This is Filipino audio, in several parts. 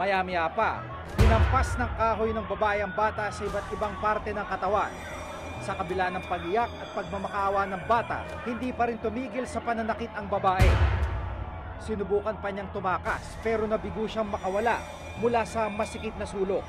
Maya-maya pa, hinampas ng kahoy ng babae ang bata sa iba't ibang parte ng katawan. Sa kabila ng pag-iyak at pagmamakaawa ng bata, hindi pa rin tumigil sa pananakit ang babae. Sinubukan pa niyang tumakas pero nabigo siyang makawala mula sa masikip na sulok.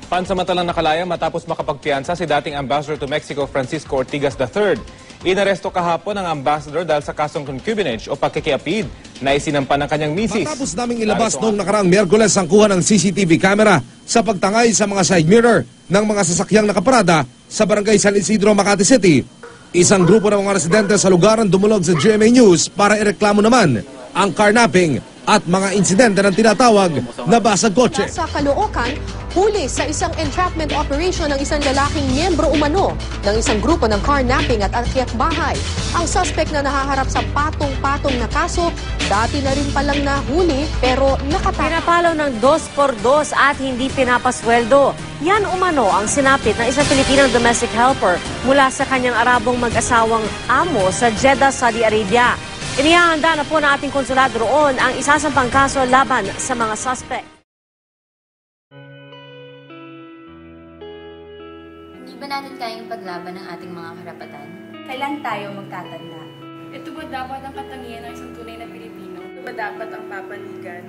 Pansamantalang nakalaya matapos makapagpiyansa si dating Ambassador to Mexico Francisco Ortigas III. Inaresto kahapon ang ambassador dahil sa kasong concubinage o pagkikiapid na isinampa ng kanyang misis. Matapos naming ilabas noong nakaraang Miyerkules ang kuha ng CCTV camera sa pagtangay sa mga side mirror ng mga sasakyang nakaparada sa barangay San Isidro, Makati City. Isang grupo ng mga residente sa lugar ang dumulog sa GMA News para ireklamo naman ang carnapping at mga insidente ng tinatawag na basag kotse. Sa Caloocan, huli sa isang entrapment operation ng isang lalaking miyembro umano ng isang grupo ng carnapping at akyat bahay. Ang suspect na nahaharap sa patong-patong na kaso, dati na rin palang nahuli pero nakatakas. Pinapalaw ng 2x2 at hindi pinapasweldo. Yan umano ang sinapit ng isang Pilipinang domestic helper mula sa kanyang Arabong mag-asawang amo sa Jeddah, Saudi Arabia. Inihahanda na po ng ating konsulado roon ang isasampang kaso laban sa mga suspect. Hindi ba natin kayang paglaban ng ating mga karapatan? Kailan tayo magtatanda? Ito ba dapat ang katangian ng isang tunay na Pilipino? Ito ba dapat ang papanigan?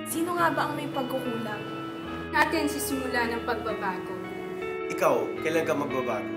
Sino nga ba ang may pagkukulang? Natin sisimula ng pagbabago. Ikaw, kailan ka magbabago?